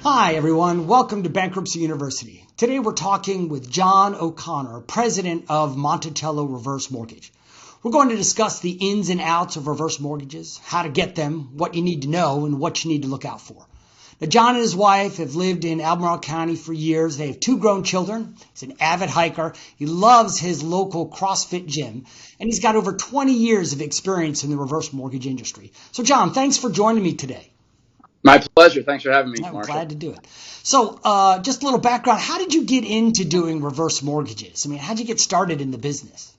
Hi, everyone. Welcome to Bankruptcy University. Today we're talking with John O'Connor, president of Monticello Reverse Mortgage. We're going to discuss the ins and outs of reverse mortgages, how to get them, what you need to know, and what you need to look out for. Now, John and his wife have lived in Albemarle County for years. They have 2 grown children. He's an avid hiker. He loves his local CrossFit gym, and he's got over 20 years of experience in the reverse mortgage industry. So, John, thanks for joining me today. My pleasure. Thanks for having me, I'm Marshall. glad to do it. So just a little background. How did you get into doing reverse mortgages? I mean, how did you get started in the business?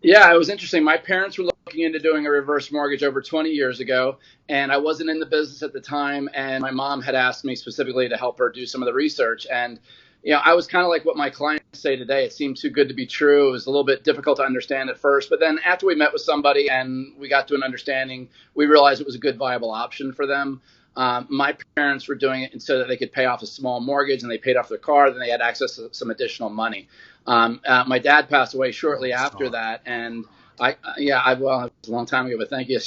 Yeah, it was interesting. My parents were looking into doing a reverse mortgage over 20 years ago, and I wasn't in the business at the time, and my mom had asked me specifically to help her do some of the research. And, I was kind of like what my clients say today. It seemed too good to be true. It was a little bit difficult to understand at first, but then after we met with somebody and we got to an understanding, we realized it was a good, viable option for them. My parents were doing it so that they could pay off a small mortgage, and they paid off their car. Then they had access to some additional money. My dad passed away shortly after that, and well, it was a long time ago, but thank you.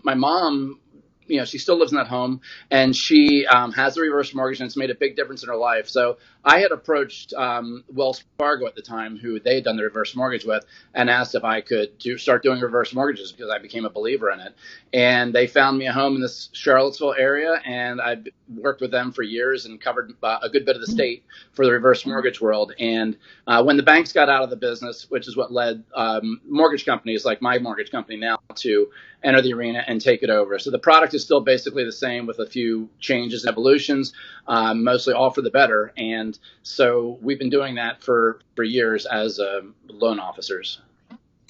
My mom, she still lives in that home, and she has a reverse mortgage, and it's made a big difference in her life. So I had approached Wells Fargo at the time, who they had done the reverse mortgage with, and asked if I could start doing reverse mortgages because I became a believer in it. And they found me a home in this Charlottesville area, and I worked with them for years and covered a good bit of the state for the reverse mortgage world. And when the banks got out of the business, which is what led mortgage companies like my mortgage company now to enter the arena and take it over. So the product is still basically the same with a few changes and evolutions, mostly all for the better. And so we've been doing that for years as loan officers.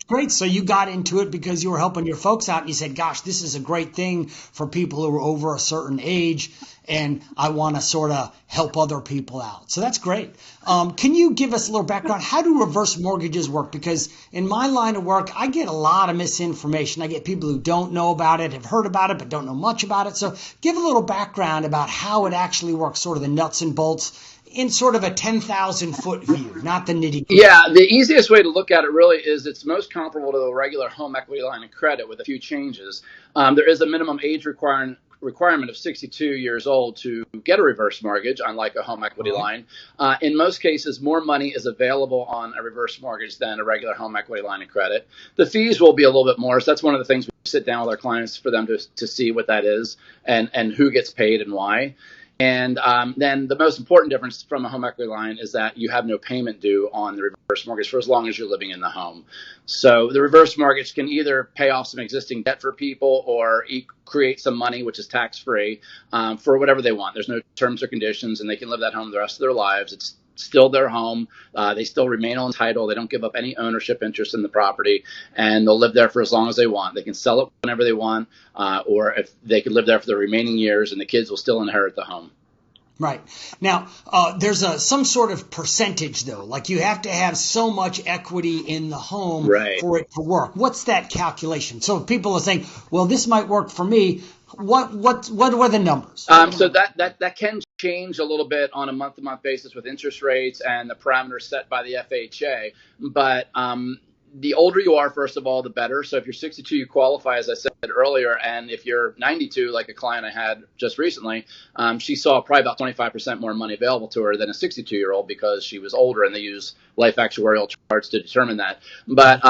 Great. So you got into it because you were helping your folks out, and you said, gosh, this is a great thing for people who are over a certain age, and I want to sort of help other people out. So that's great. Can you give us a little background? How do reverse mortgages work? Because in my line of work, I get a lot of misinformation. I get people who don't know about it, have heard about it, but don't know much about it. So give a little background about how it actually works, sort of the nuts and bolts, in sort of a 10,000-foot view, not the nitty-gritty. Yeah, the easiest way to look at it really is it's most comparable to a regular home equity line of credit with a few changes. There is a minimum age requirement of 62 years old to get a reverse mortgage, unlike a home equity line. In most cases, more money is available on a reverse mortgage than a regular home equity line of credit. The fees will be a little bit more, so that's one of the things we sit down with our clients for them to see what that is and who gets paid and why. And then the most important difference from a home equity line is that you have no payment due on the reverse mortgage for as long as you're living in the home. So the reverse mortgage can either pay off some existing debt for people or create some money, which is tax-free, for whatever they want. There's no terms or conditions, and they can live that home the rest of their lives. It's still their home. They still remain on title. They don't give up any ownership interest in the property, and they'll live there for as long as they want. They can sell it whenever they want, or if they could live there for the remaining years, and the kids will still inherit the home. Right. Now, there's some sort of percentage, though. Like you have to have so much equity in the home for it to work. What's that calculation? So if people are saying, well, this might work for me, what are the numbers? So that can change a little bit on a month-to-month basis with interest rates and the parameters set by the FHA. But the older you are, first of all, the better. So if you're 62, you qualify, as I said earlier. And if you're 92, like a client I had just recently, she saw probably about 25% more money available to her than a 62-year-old because she was older, and they use life actuarial charts to determine that. But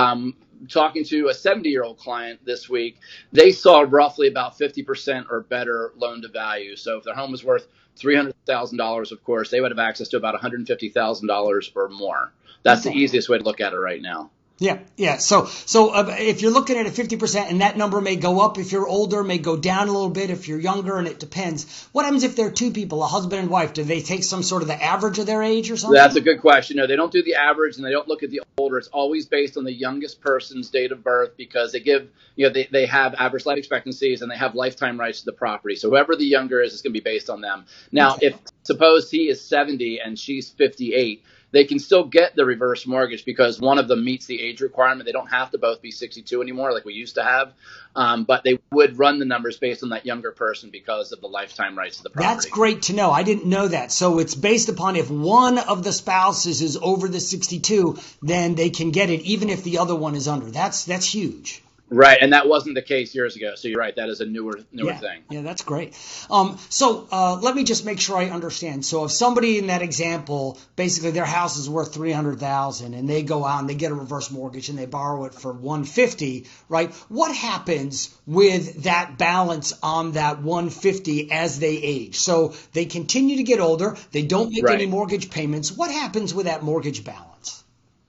talking to a 70-year-old client this week, they saw roughly about 50% or better loan to value. So if their home was worth $300,000, of course, they would have access to about $150,000 or more. That's the easiest way to look at it right now. Yeah. So if you're looking at a 50%, and that number may go up if you're older, may go down a little bit if you're younger, and it depends. What happens if there are 2 people, a husband and wife? Do they take some sort of the average of their age or something? That's a good question. No, they don't do the average, and they don't look at the older. It's always based on the youngest person's date of birth because they give, they have average life expectancies and they have lifetime rights to the property. So whoever the younger is going to be based on them. Now, if suppose he is 70 and she's 58, they can still get the reverse mortgage because one of them meets the age requirement. They don't have to both be 62 anymore like we used to have, but they would run the numbers based on that younger person because of the lifetime rights to the property. That's great to know. I didn't know that. So it's based upon if one of the spouses is over the 62, then they can get it even if the other one is under. That's huge. Right, and that wasn't the case years ago. So you're right. That is a newer Yeah, thing. yeah, that's great. Let me just make sure I understand. So if somebody in that example, basically their house is worth 300,000, and they go out and they get a reverse mortgage and they borrow it for 150, right? What happens with that balance on that 150 as they age? So they continue to get older. They don't make any Right. mortgage payments. What happens with that mortgage balance?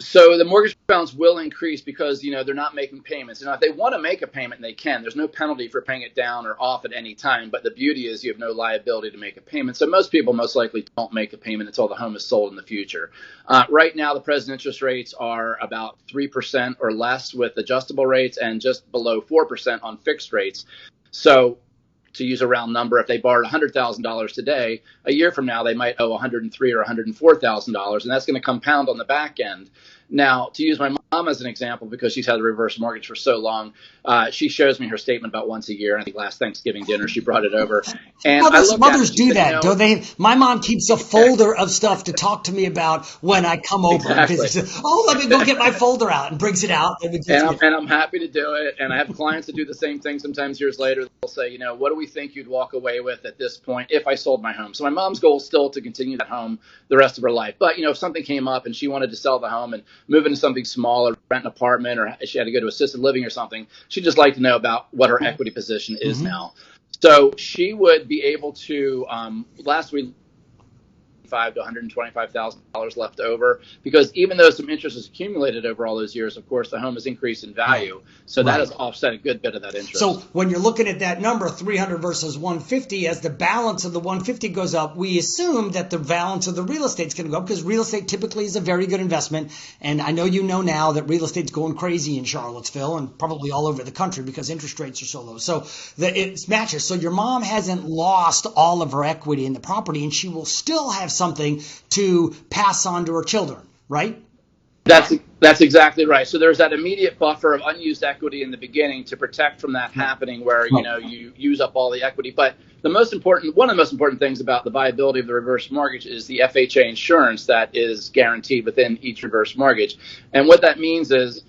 So the mortgage balance will increase because they're not making payments. And if they want to make a payment, they can. There's no penalty for paying it down or off at any time. But the beauty is you have no liability to make a payment. So most people most likely don't make a payment until the home is sold in the future. Right now, the present interest rates are about 3% or less with adjustable rates and just below 4% on fixed rates. So to use a round number, if they borrowed $100,000 today, a year from now they might owe $103,000 or $104,000, and that's going to compound on the back end. Now, to use my mom as an example, because she's had a reverse mortgage for so long, she shows me her statement about once a year. And I think last Thanksgiving dinner she brought it over. And Mothers do said, that, don't they? My mom keeps a folder of stuff to talk to me about when I come over and Exactly. visit. Oh, let me go get my folder out, and brings it out. And I'm happy to do it. And I have clients that do the same thing sometimes years later. They'll say, what do we think you'd walk away with at this point if I sold my home? So my mom's goal is still to continue that home the rest of her life. But, if something came up and she wanted to sell the home and move into something smaller, rent an apartment, or she had to go to assisted living or something, she'd just like to know about what her equity position is now. So she would be able to, last week, $125,000 to $125,000 left over, because even though some interest has accumulated over all those years, of course, the home has increased in value. So that has offset a good bit of that interest. So when you're looking at that number, 300 versus 150, as the balance of the 150 goes up, we assume that the balance of the real estate is going to go up, because real estate typically is a very good investment. And I know now that real estate's going crazy in Charlottesville and probably all over the country because interest rates are so low. So it matches. So your mom hasn't lost all of her equity in the property, and she will still have something to pass on to her children, right? That's exactly right. So there's that immediate buffer of unused equity in the beginning to protect from that happening where, you use up all the equity. But one of the most important things about the viability of the reverse mortgage is the FHA insurance that is guaranteed within each reverse mortgage. And what that means is,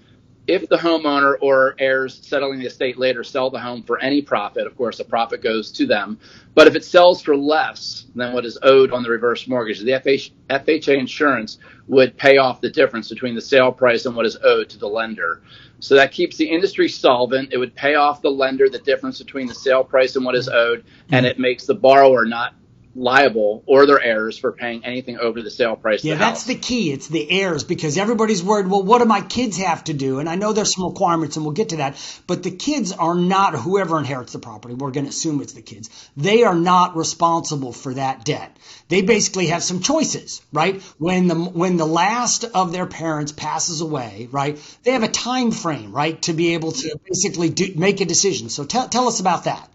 if the homeowner or heirs settling the estate later sell the home for any profit, of course, the profit goes to them. But if it sells for less than what is owed on the reverse mortgage, the FHA insurance would pay off the difference between the sale price and what is owed to the lender. So that keeps the industry solvent. It would pay off the lender the difference between the sale price and what is owed, and it makes the borrower not liable or their heirs for paying anything over the sale price of the house. Yeah, that's the key. It's the heirs, because everybody's worried, well, what do my kids have to do? And I know there's some requirements, and we'll get to that. But the kids are not, whoever inherits the property, we're going to assume it's the kids. They are not responsible for that debt. They basically have some choices, right? When the last of their parents passes away, right, they have a time frame, right, to be able to basically make a decision. So tell us about that.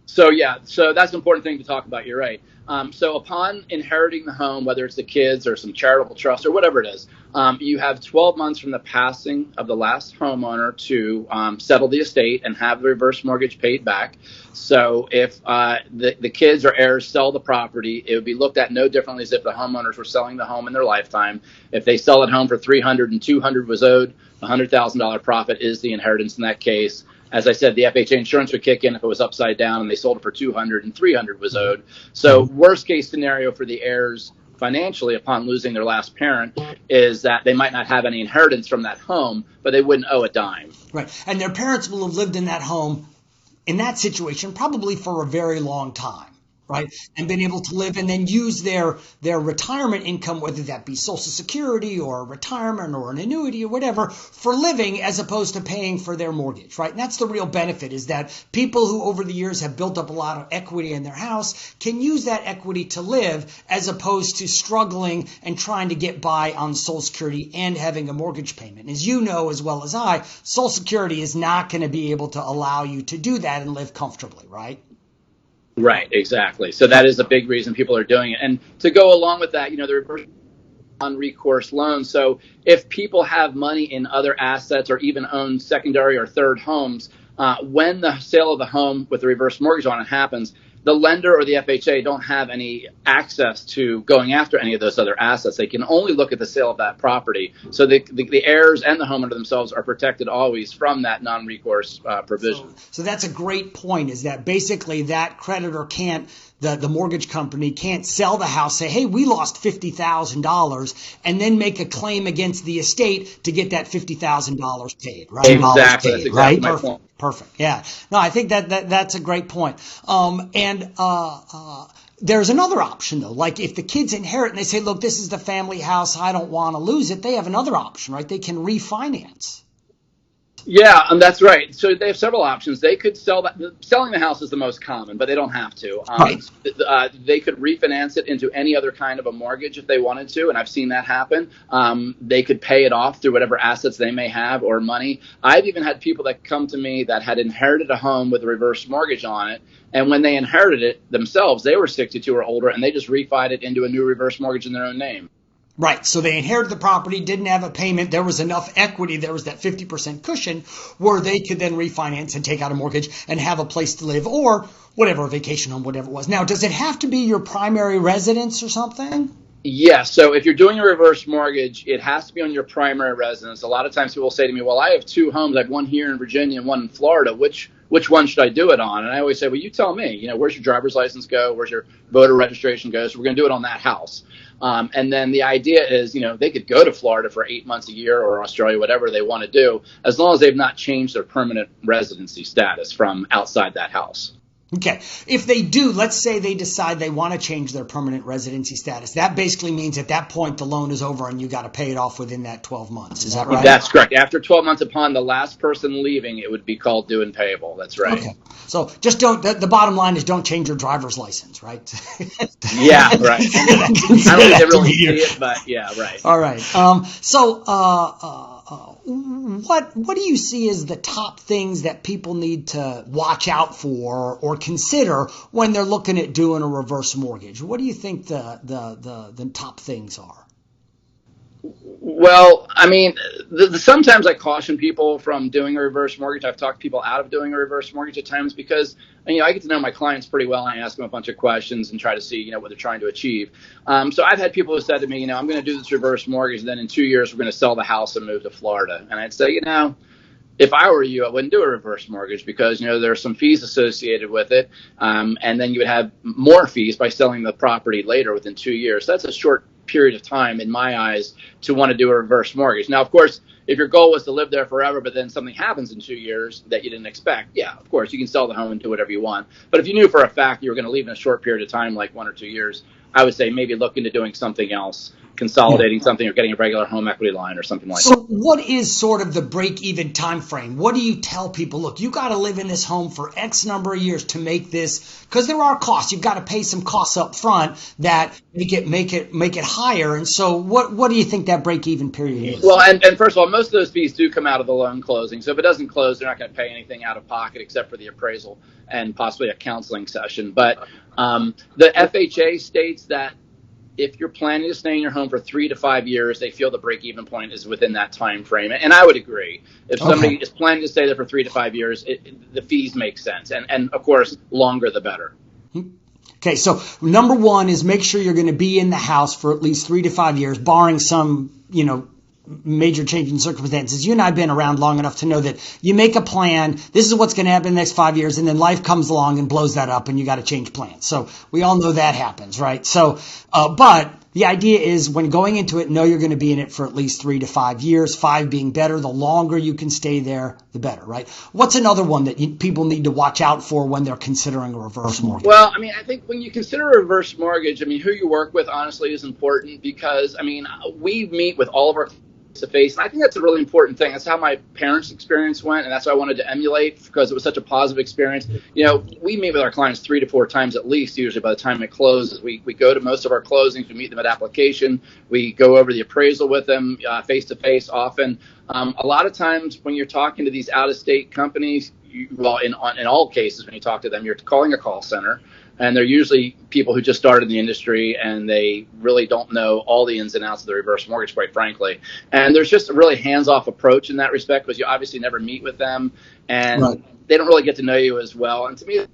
So that's an important thing to talk about. You're right. So upon inheriting the home, whether it's the kids or some charitable trust or whatever it is, you have 12 months from the passing of the last homeowner to settle the estate and have the reverse mortgage paid back. So if the kids or heirs sell the property, it would be looked at no differently as if the homeowners were selling the home in their lifetime. If they sell it home for $300,000 and $200,000 was owed, the $100,000 profit is the inheritance in that case. As I said, the FHA insurance would kick in if it was upside down and they sold it for $200,000 and $300,000 was owed. So worst case scenario for the heirs financially upon losing their last parent is that they might not have any inheritance from that home, but they wouldn't owe a dime. Right. And their parents will have lived in that home in that situation probably for a very long time. Right, and been able to live and then use their retirement income, whether that be Social Security or retirement or an annuity or whatever, for living as opposed to paying for their mortgage. Right, and that's the real benefit, is that people who over the years have built up a lot of equity in their house can use that equity to live, as opposed to struggling and trying to get by on Social Security and having a mortgage payment. As you know as well as I, Social Security is not going to be able to allow you to do that and live comfortably, right? Right, exactly. So that is a big reason people are doing it. And to go along with that, the reverse non-recourse loans. So if people have money in other assets or even own secondary or third homes, when the sale of the home with the reverse mortgage on it happens, the lender or the FHA don't have any access to going after any of those other assets. They can only look at the sale of that property. So the heirs and the homeowner themselves are protected always from that non-recourse provision. So that's a great point, is that basically that creditor can't, the mortgage company can't sell the house, say, hey, we lost $50,000, and then make a claim against the estate to get that $50,000 paid, right? Exactly. That's exactly right? my point. Perfect. Yeah. No, I think that's a great point. There's another option, though. Like if the kids inherit and they say, look, this is the family house, I don't want to lose it, they have another option, right? They can refinance. Yeah, that's right. So they have several options. They could sell that. Selling the house is the most common, but they don't have to. Right. They could refinance it into any other kind of a mortgage if they wanted to, and I've seen that happen. They could pay it off through whatever assets they may have or money. I've even had people that come to me that had inherited a home with a reverse mortgage on it, and when they inherited it themselves, they were 62 or older, and they just refied it into a new reverse mortgage in their own name. Right. So they inherited the property, didn't have a payment. There was enough equity. There was that 50% cushion where they could then refinance and take out a mortgage and have a place to live or whatever, a vacation home, whatever it was. Now, does it have to be your primary residence or something? Yes. So if you're doing a reverse mortgage, it has to be on your primary residence. A lot of times people say to me, well, I have two homes. I have one here in Virginia and one in Florida. Which one should I do it on? And I always say, well, you tell me, where's your driver's license go? Where's your voter registration go? So we're going to do it on that house. And then the idea is, they could go to Florida for 8 months a year or Australia, whatever they want to do, as long as they've not changed their permanent residency status from outside that house. Okay. If they do, let's say they decide they want to change their permanent residency status. That basically means at that point the loan is over and you got to pay it off within that 12 months. Is that right? That's correct. After 12 months upon the last person leaving, it would be called due and payable. That's right. Okay. So just the bottom line is don't change your driver's license, right? Yeah, right. I don't think they really see it, but yeah, right. All right. What do you see as the top things that people need to watch out for or consider when they're looking at doing a reverse mortgage? What do you think the top things are? Well, I mean, sometimes I caution people from doing a reverse mortgage. I've talked people out of doing a reverse mortgage at times because, I get to know my clients pretty well. And I ask them a bunch of questions and try to see, what they're trying to achieve. So I've had people who said to me, I'm going to do this reverse mortgage, and then in 2 years we're going to sell the house and move to Florida. And I'd say, if I were you, I wouldn't do a reverse mortgage because, there are some fees associated with it. And then you would have more fees by selling the property later within 2 years. So that's a short period of time in my eyes to want to do a reverse mortgage. Now, of course, if your goal was to live there forever, but then something happens in 2 years that you didn't expect, yeah, of course, you can sell the home and do whatever you want. But if you knew for a fact you were going to leave in a short period of time, like 1 or 2 years, I would say maybe look into doing something else, consolidating something or getting a regular home equity line or something like that. So what is sort of the break-even time frame? What do you tell people? Look, you got to live in this home for X number of years to make this, because there are costs. You've got to pay some costs up front that make it higher. And so what do you think that break-even period is? Well, and first of all, most of those fees do come out of the loan closing. So if it doesn't close, they're not going to pay anything out of pocket except for the appraisal and possibly a counseling session. But the FHA states that if you're planning to stay in your home for 3 to 5 years, they feel the break-even point is within that time frame. And I would agree. If somebody is planning to stay there for 3 to 5 years, the fees make sense. And of course, longer the better. Okay, so number one is make sure you're going to be in the house for at least 3 to 5 years, barring some, major change in circumstances. You and I have been around long enough to know that you make a plan. This is what's going to happen in the next 5 years, and then life comes along and blows that up, and you got to change plans. So we all know that happens, right? So, but the idea is when going into it, know you're going to be in it for at least 3 to 5 years. 5 being better. The longer you can stay there, the better, right? What's another one that people need to watch out for when they're considering a reverse mortgage? Well, I think when you consider a reverse mortgage, who you work with honestly is important because, we meet with all of our to face. And I think that's a really important thing. That's how my parents' experience went, and that's what I wanted to emulate because it was such a positive experience. We meet with our clients 3 to 4 times at least, usually by the time it closes. We go to most of our closings. We meet them at application. We go over the appraisal with them face-to-face often. A lot of times when you're talking to these out-of-state companies, in all cases, when you talk to them, you're calling a call center. And they're usually people who just started in the industry and they really don't know all the ins and outs of the reverse mortgage, quite frankly. And there's just a really hands-off approach in that respect because you obviously never meet with them and They don't really get to know you as well. And to me,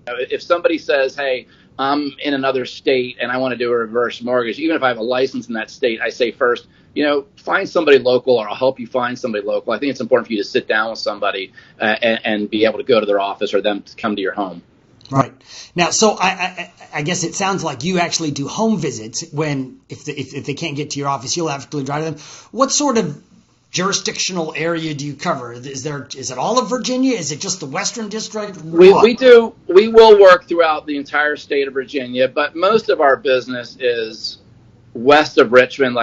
If somebody says, hey, I'm in another state and I want to do a reverse mortgage, even if I have a license in that state, I say first, find somebody local, or I'll help you find somebody local. I think it's important for you to sit down with somebody and be able to go to their office or them to come to your home. Right. Now, so I guess it sounds like you actually do home visits if they can't get to your office, you'll have to drive to them. What sort of jurisdictional area do you cover? Is it all of Virginia? Is it just the Western District? We will work throughout the entire state of Virginia, but most of our business is west of Richmond.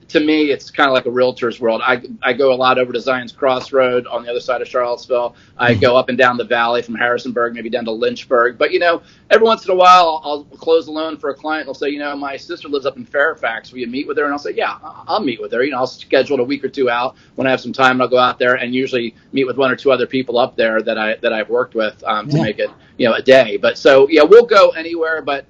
To me, it's kind of like a realtor's world. I go a lot over to Zion's Crossroad on the other side of Charlottesville. I go up and down the valley from Harrisonburg, maybe down to Lynchburg. But, every once in a while, I'll close a loan for a client. And they'll say, my sister lives up in Fairfax. Will you meet with her? And I'll say, yeah, I'll meet with her. I'll schedule it a week or two out when I have some time, and I'll go out there and usually meet with one or two other people up there that I've worked with to make it, a day. But so, we'll go anywhere, but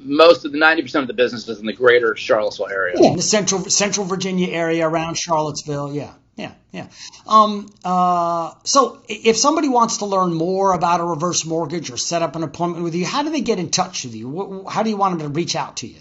most of the 90% of the business is in the greater Charlottesville area. Yeah, the central Virginia area around Charlottesville. Yeah. So if somebody wants to learn more about a reverse mortgage or set up an appointment with you, how do they get in touch with you? How do you want them to reach out to you?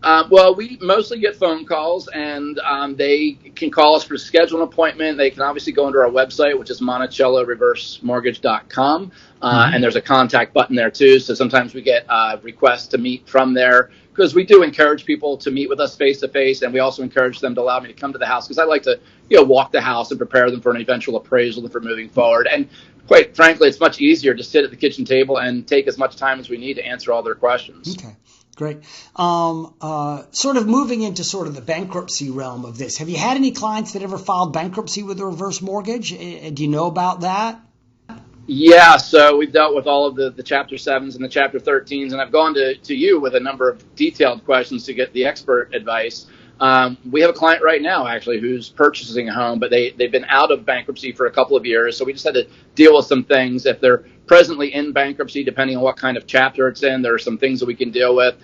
Well, we mostly get phone calls, and they can call us for schedule an appointment. They can obviously go into our website, which is MonticelloReverseMortgage.com, and there's a contact button there too. So sometimes we get requests to meet from there, because we do encourage people to meet with us face to face, and we also encourage them to allow me to come to the house, because I like to walk the house and prepare them for an eventual appraisal and for moving forward. And quite frankly, it's much easier to sit at the kitchen table and take as much time as we need to answer all their questions. Okay. Great. Sort of moving into sort of the bankruptcy realm of this, have you had any clients that ever filed bankruptcy with a reverse mortgage? Do you know about that? Yeah, so we've dealt with all of the Chapter 7s and the Chapter 13s, and I've gone to you with a number of detailed questions to get the expert advice. We have a client right now, actually, who's purchasing a home, but they've been out of bankruptcy for a couple of years, so we just had to deal with some things. If they're presently in bankruptcy, depending on what kind of chapter it's in, there are some things that we can deal with.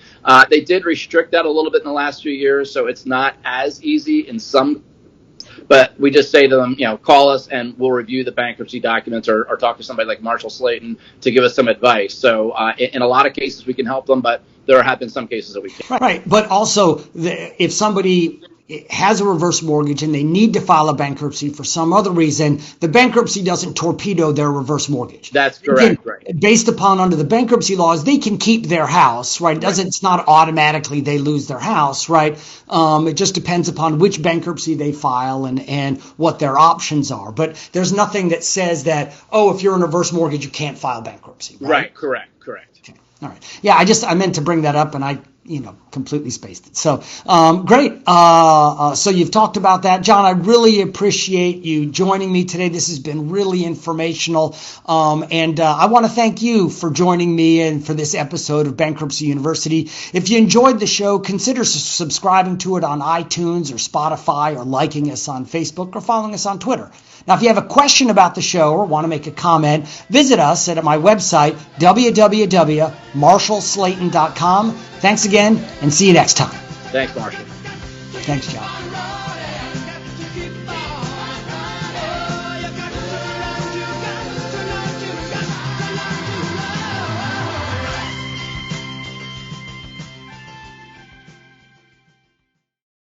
They did restrict that a little bit in the last few years, so it's not as easy in some. But we just say to them, call us and we'll review the bankruptcy documents, or talk to somebody like Marshall Slayton to give us some advice. So in a lot of cases we can help them, but there have been some cases that we can't. Right. But also, if somebody has a reverse mortgage and they need to file a bankruptcy for some other reason, the bankruptcy doesn't torpedo their reverse mortgage. That's correct. Again, right. Based upon under the bankruptcy laws, they can keep their house, right? It's not automatically they lose their house, right? It just depends upon which bankruptcy they file and what their options are. But there's nothing that says that, if you're in a reverse mortgage, you can't file bankruptcy. Right. Correct. Okay. All right. Yeah, I meant to bring that up, and I completely spaced it. So, great. So you've talked about that. John, I really appreciate you joining me today. This has been really informational. And I want to thank you for joining me and for this episode of Bankruptcy University. If you enjoyed the show, consider subscribing to it on iTunes or Spotify, or liking us on Facebook, or following us on Twitter. Now, if you have a question about the show or want to make a comment, visit us at my website, www.marshallslayton.com. Thanks again, and see you next time. Thanks, Marshall. Thanks, John.